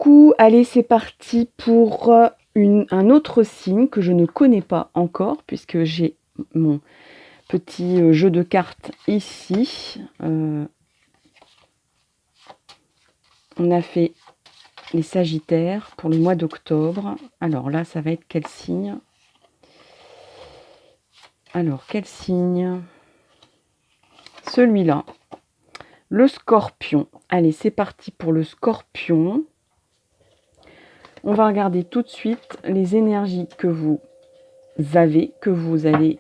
coup, allez, c'est parti pour un autre signe que je ne connais pas encore, puisque j'ai mon petit jeu de cartes ici. On a fait les Sagittaires pour le mois d'octobre. Alors là, ça va être quel signe? Alors, quel signe? Celui-là. Le Scorpion. Allez, c'est parti pour le Scorpion. On va regarder tout de suite les énergies que vous avez,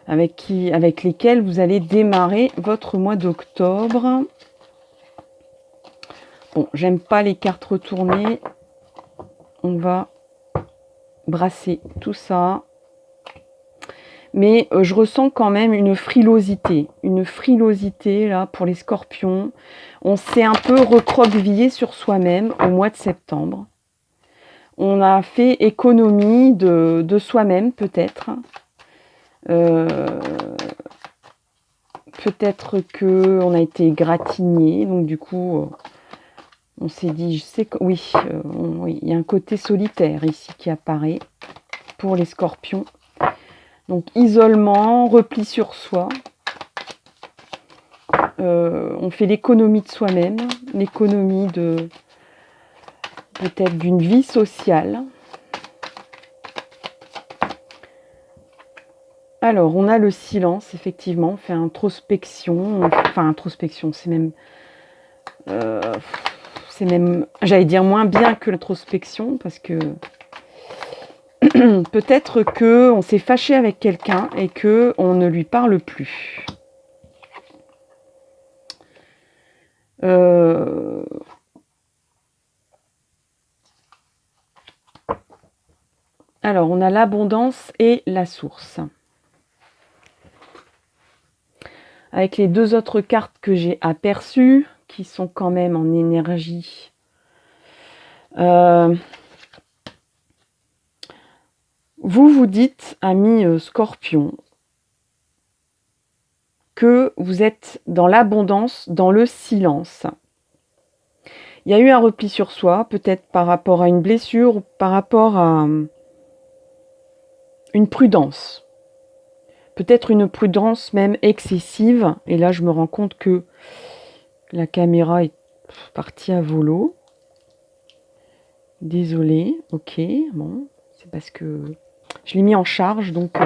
avec lesquelles vous allez démarrer votre mois d'octobre. Bon, j'aime pas les cartes retournées. On va brasser tout ça. Mais je ressens quand même une frilosité là pour les Scorpions. On s'est un peu recroquevillé sur soi-même au mois de septembre. On a fait économie de soi-même peut-être. Peut-être qu'on a été gratigné, donc du coup, on s'est dit, je sais que oui, oui, il y a un côté solitaire ici qui apparaît pour les Scorpions. Donc isolement, repli sur soi. On fait l'économie de soi-même, l'économie de peut-être d'une vie sociale. Alors, on a le silence, effectivement, on fait introspection. Enfin, introspection, c'est même, j'allais dire, moins bien que l'introspection, parce que peut-être qu'on s'est fâché avec quelqu'un et qu'on ne lui parle plus. Alors, on a l'abondance et la source. Avec les deux autres cartes que j'ai aperçues, qui sont quand même en énergie. Vous dites, ami Scorpion, que vous êtes dans l'abondance, dans le silence. Il y a eu un repli sur soi, peut-être par rapport à une blessure, ou par rapport à une prudence. Peut-être une prudence même excessive. Et là, je me rends compte que la caméra est partie à volo. Désolée, ok, bon, c'est parce que je l'ai mis en charge, donc...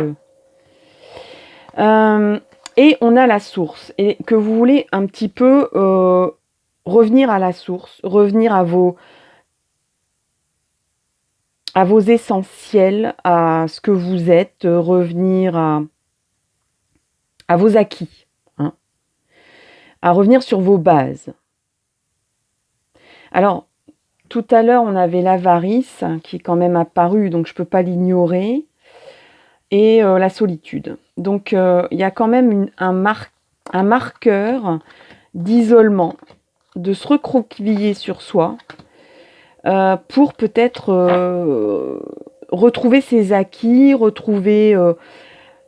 et on a la source, et que vous voulez un petit peu revenir à la source, revenir à vos essentiels, à ce que vous êtes, revenir à vos acquis, hein, à revenir sur vos bases. Alors, tout à l'heure, on avait l'avarice qui est quand même apparue, donc je ne peux pas l'ignorer, et la solitude. Donc, il y a quand même un marqueur d'isolement, de se recroqueviller sur soi, pour peut-être retrouver ses acquis,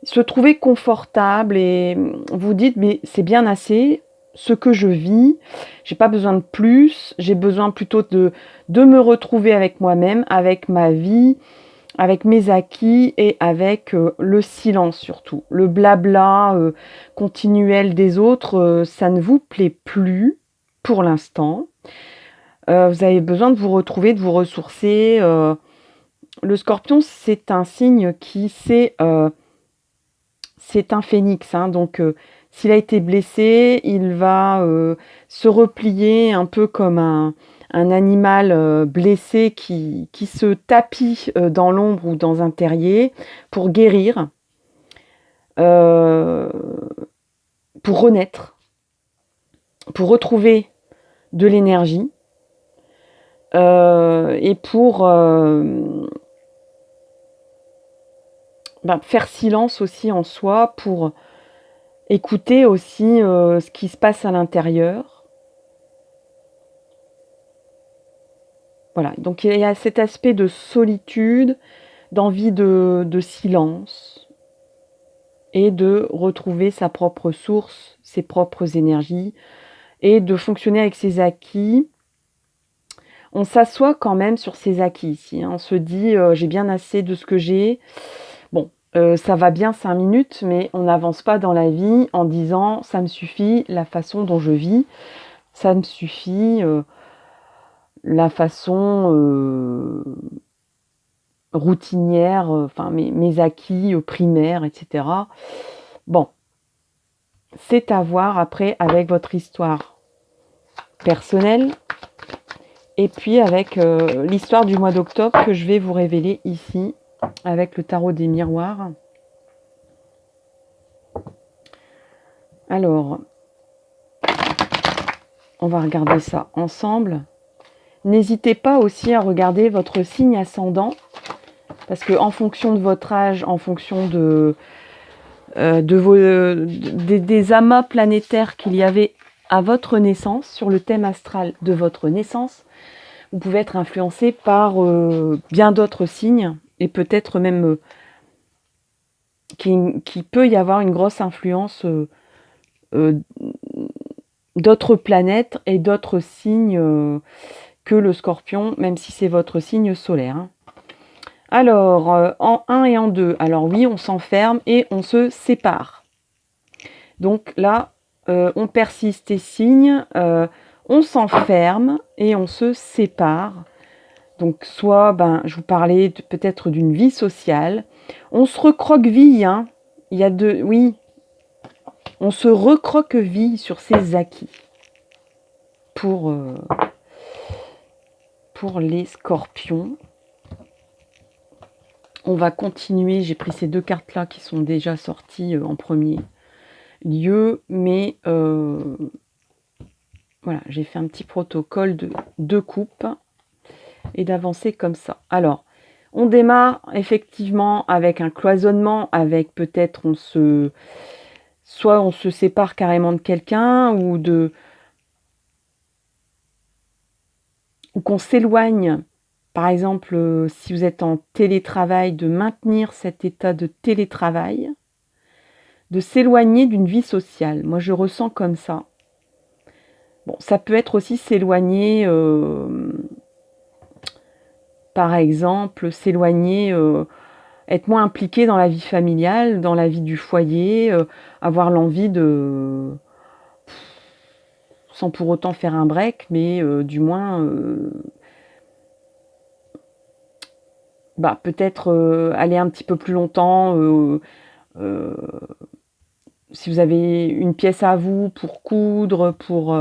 se trouver confortable, et vous dites, mais c'est bien assez ce que je vis, j'ai pas besoin de plus, j'ai besoin plutôt de me retrouver avec moi-même, avec ma vie, avec mes acquis et avec le silence surtout. Le blabla continuel des autres, ça ne vous plaît plus pour l'instant. Vous avez besoin de vous retrouver, de vous ressourcer. Le Scorpion, c'est un signe qui c'est un phénix, hein, donc s'il a été blessé, il va se replier un peu comme un animal blessé qui se tapit dans l'ombre ou dans un terrier pour guérir, pour renaître, pour retrouver de l'énergie, et pour faire silence aussi en soi, pour écouter aussi ce qui se passe à l'intérieur. Voilà, donc il y a cet aspect de solitude, d'envie de silence, et de retrouver sa propre source, ses propres énergies, et de fonctionner avec ses acquis On s'assoit quand même sur ses acquis ici, hein. On se dit, j'ai bien assez de ce que j'ai. Bon, ça va bien 5 minutes, mais on n'avance pas dans la vie en disant: «Ça me suffit la façon dont je vis, ça me suffit, la façon, routinière, enfin mes acquis, primaires et cetera». Bon, c'est à voir après avec votre histoire personnelle et puis avec, l'histoire du mois d'octobre que je vais vous révéler ici avec le tarot des miroirs. Alors, on va regarder ça ensemble. N'hésitez pas aussi à regarder votre signe ascendant, parce que en fonction de votre âge, en fonction des amas planétaires qu'il y avait à votre naissance, sur le thème astral de votre naissance, vous pouvez être influencé par bien d'autres signes, et peut-être même qu'il peut y avoir une grosse influence d'autres planètes et d'autres signes que le Scorpion, même si c'est votre signe solaire, hein. Alors, en 1 et en 2, alors oui, on s'enferme et on se sépare. Donc là, on persiste et signe, on s'enferme et on se sépare. Donc soit, je vous parlais peut-être d'une vie sociale. On se recroqueville, hein. Il y a oui, on se recroqueville sur ses acquis pour les scorpions. On va continuer, j'ai pris ces 2 cartes-là qui sont déjà sorties en premier lieu, mais voilà, j'ai fait un petit protocole de 2 coupes et d'avancer comme ça. Alors, on démarre effectivement avec un cloisonnement, avec peut-être soit on se sépare carrément de quelqu'un ou qu'on s'éloigne. Par exemple, si vous êtes en télétravail, de maintenir cet état de télétravail, de s'éloigner d'une vie sociale. Moi, je ressens comme ça. Bon, ça peut être aussi s'éloigner, par exemple, s'éloigner, être moins impliqué dans la vie familiale, dans la vie du foyer, avoir l'envie de, sans pour autant faire un break, mais du moins... peut-être aller un petit peu plus longtemps, si vous avez une pièce à vous pour coudre, pour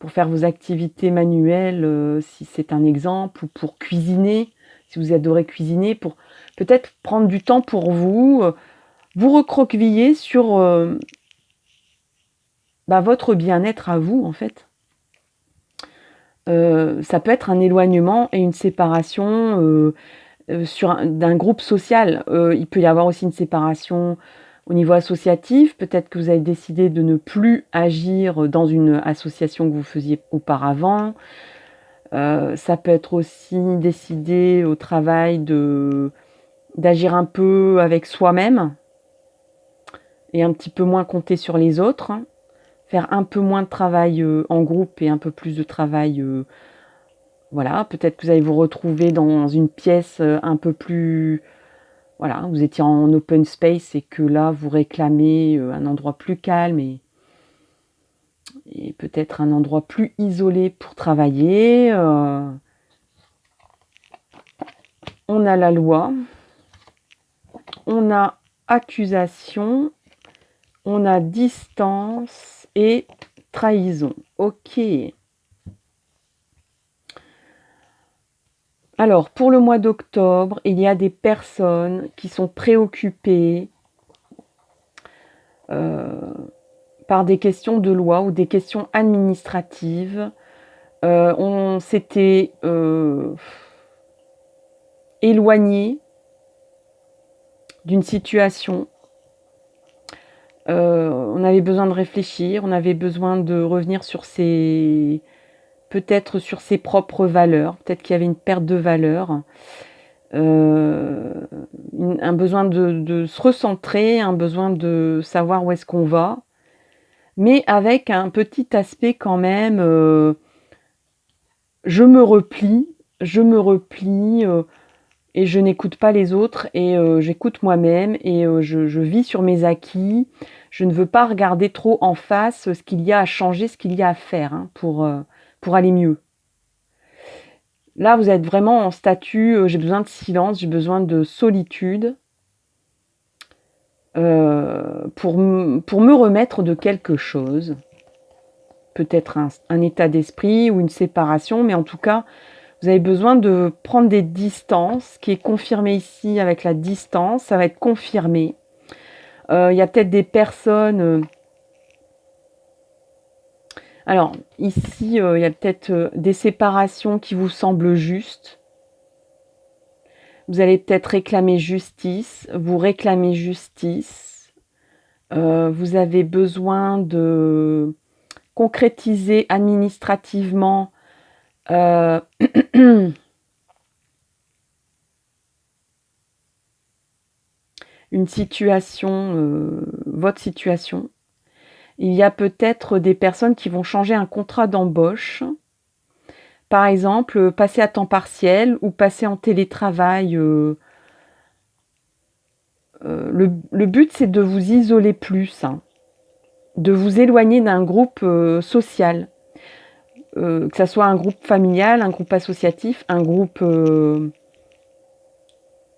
faire vos activités manuelles, si c'est un exemple, ou pour cuisiner, si vous adorez cuisiner, pour peut-être prendre du temps pour vous, vous recroqueviller sur votre bien-être à vous, en fait. Ça peut être un éloignement et une séparation d'un groupe social. Il peut y avoir aussi une séparation au niveau associatif. Peut-être que vous avez décidé de ne plus agir dans une association que vous faisiez auparavant. Ça peut être aussi décider au travail d'agir un peu avec soi-même et un petit peu moins compter sur les autres, hein. Faire un peu moins de travail en groupe et un peu plus de travail voilà, peut-être que vous allez vous retrouver dans une pièce un peu plus... Voilà, vous étiez en open space et que là, vous réclamez un endroit plus calme et peut-être un endroit plus isolé pour travailler. On a la loi, on a accusation, on a distance et trahison. Ok. Alors, pour le mois d'octobre, il y a des personnes qui sont préoccupées par des questions de loi ou des questions administratives. On s'était éloigné d'une situation. On avait besoin de réfléchir, on avait besoin de revenir sur peut-être sur ses propres valeurs, peut-être qu'il y avait une perte de valeur, un besoin de se recentrer, un besoin de savoir où est-ce qu'on va, mais avec un petit aspect quand même, je me replie et je n'écoute pas les autres et j'écoute moi-même et je vis sur mes acquis. Je ne veux pas regarder trop en face ce qu'il y a à changer, ce qu'il y a à faire hein, pour aller mieux. Là, vous êtes vraiment en statut, j'ai besoin de silence, j'ai besoin de solitude pour me remettre de quelque chose. Peut-être un état d'esprit ou une séparation, mais en tout cas, vous avez besoin de prendre des distances, ce qui est confirmé ici avec la distance, ça va être confirmé. Il y a peut-être des personnes... alors, ici, il y a peut-être des séparations qui vous semblent justes. Vous allez peut-être réclamer justice, vous réclamez justice. Vous avez besoin de concrétiser administrativement une situation, votre situation. Il y a peut-être des personnes qui vont changer un contrat d'embauche. Par exemple, passer à temps partiel ou passer en télétravail. Le but, c'est de vous isoler plus, hein, de vous éloigner d'un groupe social. Que ça soit un groupe familial, un groupe associatif, un groupe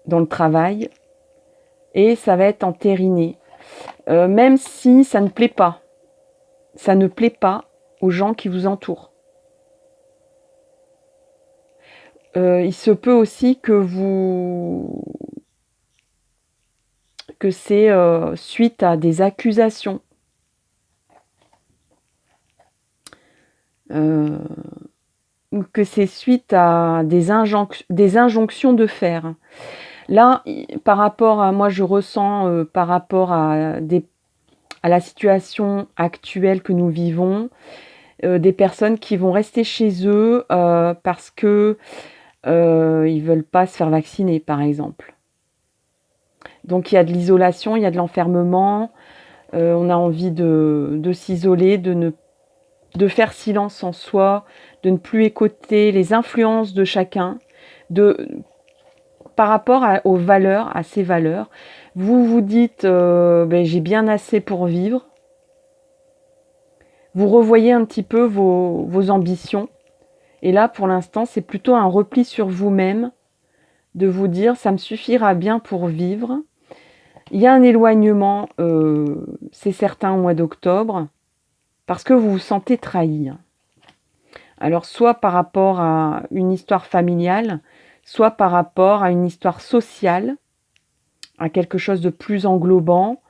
dans le travail. Et ça va être entériné. Même si ça ne plaît pas. Ça ne plaît pas aux gens qui vous entourent. Il se peut aussi que c'est suite à des accusations. Ou que c'est suite à des injonctions de faire. Là, par rapport à moi, je ressens par rapport à la situation actuelle que nous vivons, des personnes qui vont rester chez eux parce que ils veulent pas se faire vacciner, par exemple. Donc il y a de l'isolation, il y a de l'enfermement. On a envie de s'isoler, de faire silence en soi, de ne plus écouter les influences de chacun, par rapport aux valeurs, à ses valeurs. Vous vous dites j'ai bien assez pour vivre. Vous revoyez un petit peu vos ambitions. Et là, pour l'instant, c'est plutôt un repli sur vous-même, de vous dire ça me suffira bien pour vivre. Il y a un éloignement, c'est certain, au mois d'octobre, parce que vous vous sentez trahi. Alors, soit par rapport à une histoire familiale, soit par rapport à une histoire sociale, à quelque chose de plus englobant.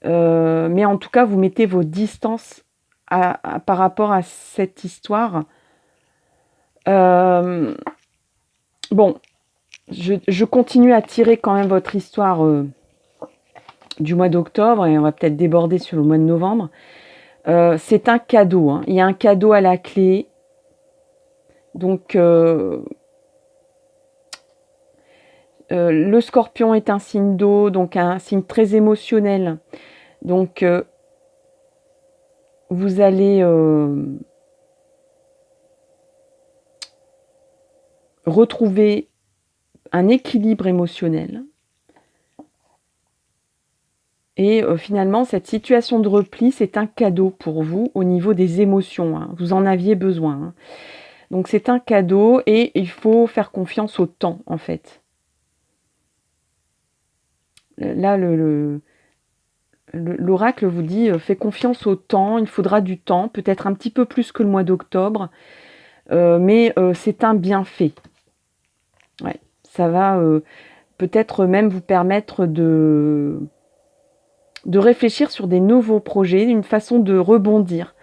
Mais en tout cas, vous mettez vos distances par rapport à cette histoire. Bon, je continue à tirer quand même votre histoire du mois d'octobre et on va peut-être déborder sur le mois de novembre. C'est un cadeau, hein. Il y a un cadeau à la clé. Donc, le scorpion est un signe d'eau, donc un signe très émotionnel. Donc, vous allez retrouver un équilibre émotionnel. Et finalement, cette situation de repli, c'est un cadeau pour vous au niveau des émotions. Hein. Vous en aviez besoin. Hein. Donc c'est un cadeau et il faut faire confiance au temps, en fait. Là, l'oracle vous dit fais confiance au temps, il faudra du temps, peut-être un petit peu plus que le mois d'octobre, mais c'est un bienfait. Ouais, ça va peut-être même vous permettre de réfléchir sur des nouveaux projets, une façon de rebondir.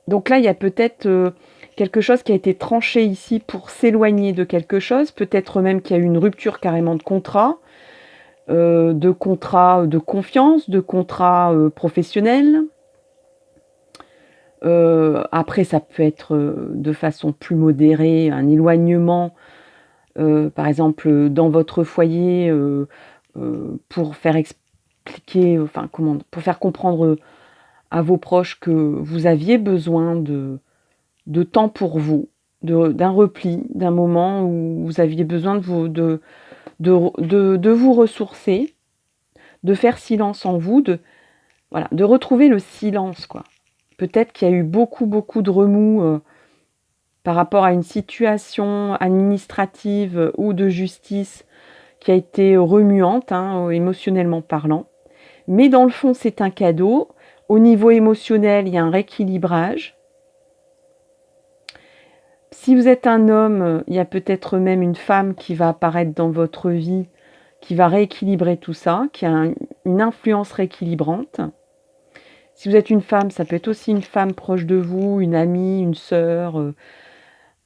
Donc là, il y a peut-être quelque chose qui a été tranché ici pour s'éloigner de quelque chose, peut-être même qu'il y a eu une rupture carrément de contrat de confiance, de contrat professionnel. Après, ça peut être de façon plus modérée, un éloignement, par exemple, dans votre foyer, pour faire expliquer, pour faire comprendre à vos proches que vous aviez besoin de temps pour vous, d'un repli, d'un moment où vous aviez besoin de vous ressourcer, de faire silence en vous, voilà, de retrouver le silence, quoi. Peut-être qu'il y a eu beaucoup de remous par rapport à une situation administrative ou de justice qui a été remuante, hein, émotionnellement parlant. Mais dans le fond, c'est un cadeau. Au niveau émotionnel, il y a un rééquilibrage. Si vous êtes un homme, il y a peut-être même une femme qui va apparaître dans votre vie, qui va rééquilibrer tout ça, qui a une influence rééquilibrante. Si vous êtes une femme, ça peut être aussi une femme proche de vous, une amie, une sœur,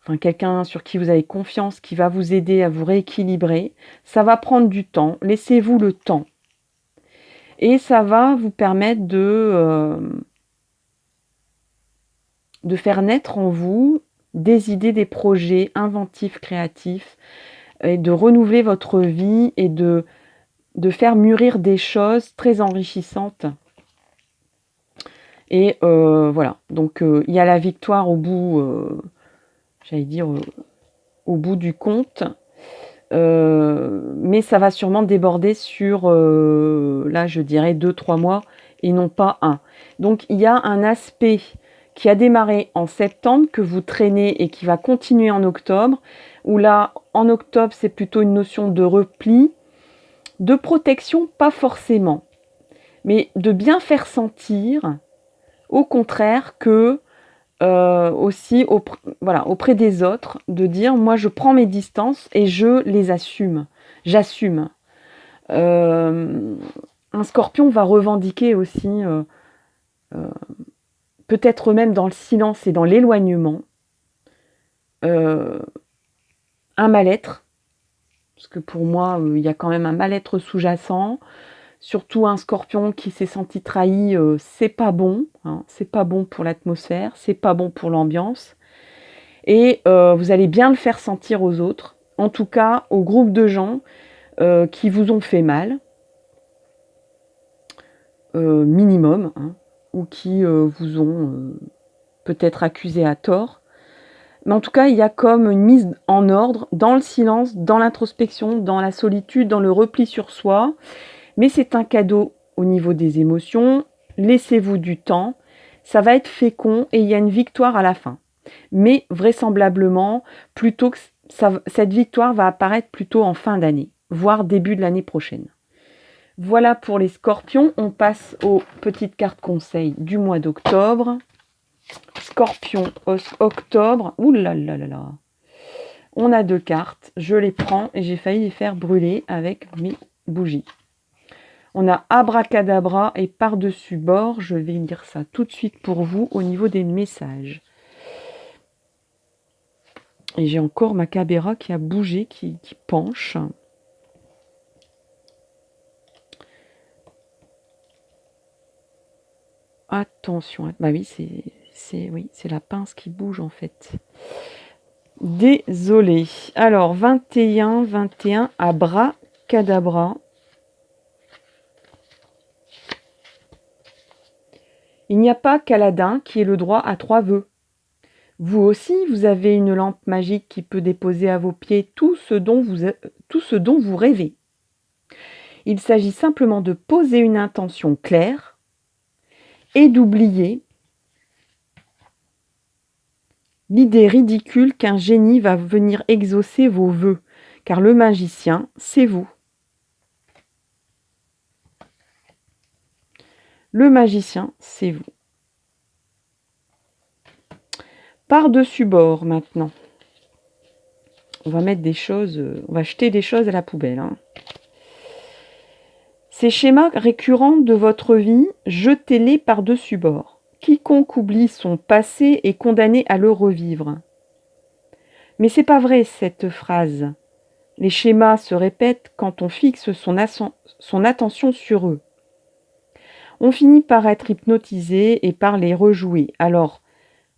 enfin quelqu'un sur qui vous avez confiance, qui va vous aider à vous rééquilibrer. Ça va prendre du temps, laissez-vous le temps. Et ça va vous permettre de faire naître en vous des idées, des projets inventifs, créatifs, et de renouveler votre vie et de faire mûrir des choses très enrichissantes. Et voilà, donc il y a la victoire au bout, j'allais dire, au bout du compte, mais ça va sûrement déborder sur, là je dirais 2-3 mois et non pas un. Donc il y a un aspect qui a démarré en septembre, que vous traînez et qui va continuer en octobre, où là, en octobre, c'est plutôt une notion de repli, de protection, pas forcément, mais de bien faire sentir, au contraire, que aussi voilà, auprès des autres, de dire, moi je prends mes distances et je les assume, j'assume. Un scorpion va revendiquer aussi peut-être même dans le silence et dans l'éloignement, un mal-être, parce que pour moi, il y a quand même un mal-être sous-jacent, surtout un scorpion qui s'est senti trahi, c'est pas bon, hein, c'est pas bon pour l'atmosphère, c'est pas bon pour l'ambiance, et vous allez bien le faire sentir aux autres, en tout cas au groupe de gens qui vous ont fait mal, minimum, hein, ou qui vous ont peut-être accusé à tort. Mais en tout cas, il y a comme une mise en ordre dans le silence, dans l'introspection, dans la solitude, dans le repli sur soi. Mais c'est un cadeau au niveau des émotions. Laissez-vous du temps. Ça va être fécond et il y a une victoire à la fin. Mais vraisemblablement, plutôt que cette victoire va apparaître plutôt en fin d'année, voire début de l'année prochaine. Voilà pour les scorpions. On passe aux petites cartes conseils du mois d'octobre. Scorpion, octobre. Ouh là là là là. On a 2 cartes. Je les prends et j'ai failli les faire brûler avec mes bougies. On a abracadabra et par-dessus bord. Je vais lire ça tout de suite pour vous au niveau des messages. Et j'ai encore ma caméra qui a bougé, qui penche. Attention. Bah oui, c'est la pince qui bouge en fait. Désolée. Alors, 21, abracadabra. Il n'y a pas qu'Aladin qui ait le droit à 3 vœux. Vous aussi, vous avez une lampe magique qui peut déposer à vos pieds tout ce dont vous rêvez. Il s'agit simplement de poser une intention claire et d'oublier l'idée ridicule qu'un génie va venir exaucer vos vœux, car le magicien, c'est vous. Le magicien, c'est vous. Par-dessus bord, maintenant. On va mettre des choses, on va jeter des choses à la poubelle. Hein. Ces schémas récurrents de votre vie, jetez-les par-dessus bord. Quiconque oublie son passé est condamné à le revivre. Mais c'est pas vrai cette phrase. Les schémas se répètent quand on fixe son attention sur eux. On finit par être hypnotisé et par les rejouer. Alors,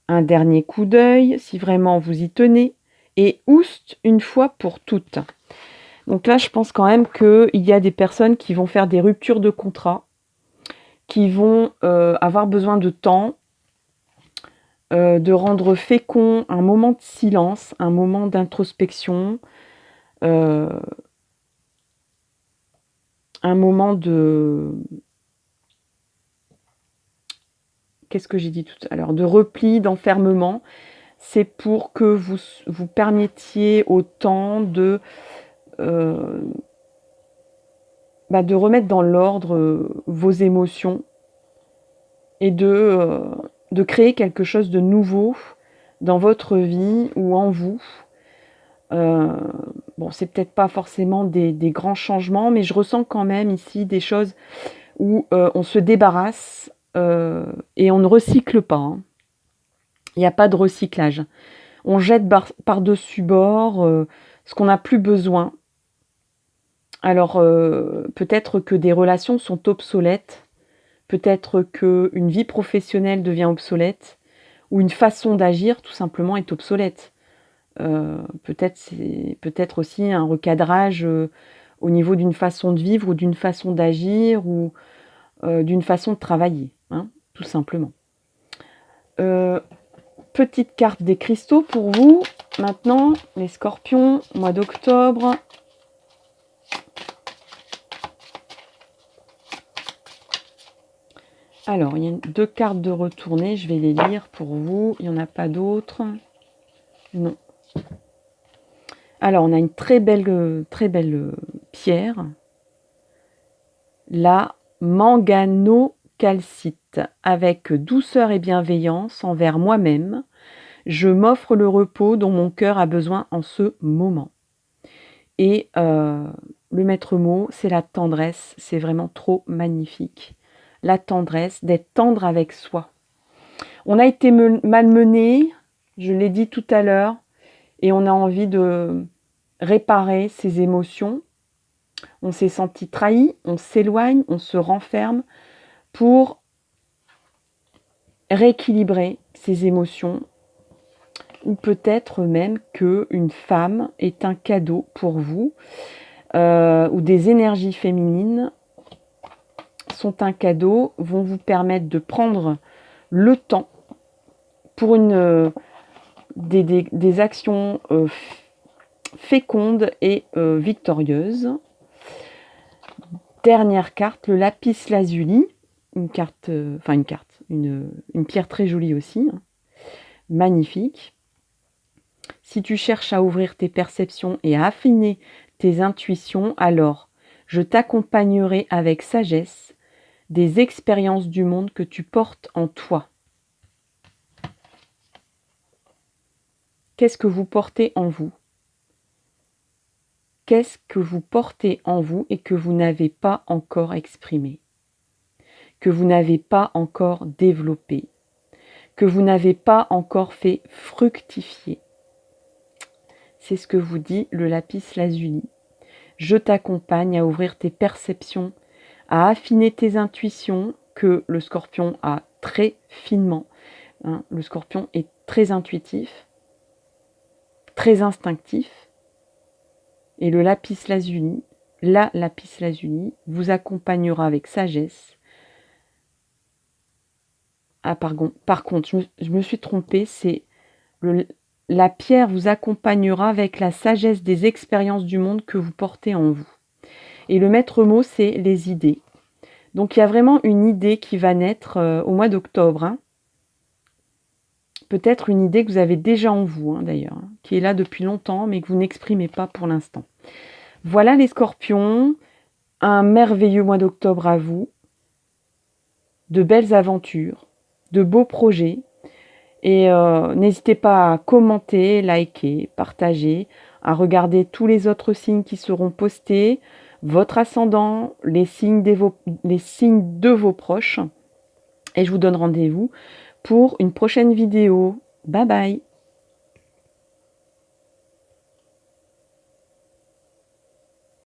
un dernier coup d'œil, si vraiment vous y tenez, et oust une fois pour toutes. Donc là, je pense quand même qu'il y a des personnes qui vont faire des ruptures de contrat, qui vont avoir besoin de temps de rendre fécond un moment de silence, un moment d'introspection, un moment de... Qu'est-ce que j'ai dit tout à l'heure? De repli, d'enfermement. C'est pour que vous permettiez au temps de remettre dans l'ordre vos émotions et de créer quelque chose de nouveau dans votre vie ou en vous. Bon, c'est peut-être pas forcément des grands changements, mais je ressens quand même ici des choses où on se débarrasse et on ne recycle pas. Hein. Il n'y a pas de recyclage. On jette par-dessus bord ce qu'on n'a plus besoin. Alors, peut-être que des relations sont obsolètes, peut-être qu'une vie professionnelle devient obsolète, ou une façon d'agir, tout simplement, est obsolète. Peut-être aussi un recadrage au niveau d'une façon de vivre, ou d'une façon d'agir, ou d'une façon de travailler, hein, tout simplement. Petite carte des cristaux pour vous. Maintenant, les scorpions, mois d'octobre. Alors, il y a 2 cartes de retournée, je vais les lire pour vous. Il n'y en a pas d'autres. Non. Alors, on a une très belle pierre. La manganocalcite. Avec douceur et bienveillance envers moi-même, je m'offre le repos dont mon cœur a besoin en ce moment. Et le maître mot, c'est la tendresse. C'est vraiment trop magnifique. La tendresse, d'être tendre avec soi. On a été malmené, je l'ai dit tout à l'heure, et on a envie de réparer ses émotions. On s'est senti trahi, on s'éloigne, on se renferme pour rééquilibrer ses émotions. Ou peut-être même qu'une femme est un cadeau pour vous, ou des énergies féminines sont un cadeau, vont vous permettre de prendre le temps pour des actions fécondes et victorieuses. Dernière carte, le lapis lazuli, une pierre très jolie aussi, hein, magnifique. Si tu cherches à ouvrir tes perceptions et à affiner tes intuitions, alors je t'accompagnerai avec sagesse des expériences du monde que tu portes en toi. Qu'est-ce que vous portez en vous? Qu'est-ce que vous portez en vous et que vous n'avez pas encore exprimé? Que vous n'avez pas encore développé? Que vous n'avez pas encore fait fructifier? C'est ce que vous dit le lapis lazuli. Je t'accompagne à ouvrir tes perceptions, à affiner tes intuitions, que le scorpion a très finement. Hein, le scorpion est très intuitif, très instinctif. Et le lapis lazuli, la lapis lazuli, vous accompagnera avec sagesse. Ah, par contre, je me suis trompée, c'est la pierre vous accompagnera avec la sagesse des expériences du monde que vous portez en vous. Et le maître mot, c'est les idées. Donc il y a vraiment une idée qui va naître au mois d'octobre. Hein. Peut-être une idée que vous avez déjà en vous, hein, d'ailleurs, hein, qui est là depuis longtemps, mais que vous n'exprimez pas pour l'instant. Voilà les scorpions, un merveilleux mois d'octobre à vous, de belles aventures, de beaux projets, et n'hésitez pas à commenter, liker, partager, à regarder tous les autres signes qui seront postés, votre ascendant, les signes de vos proches, et je vous donne rendez-vous pour une prochaine vidéo. Bye bye!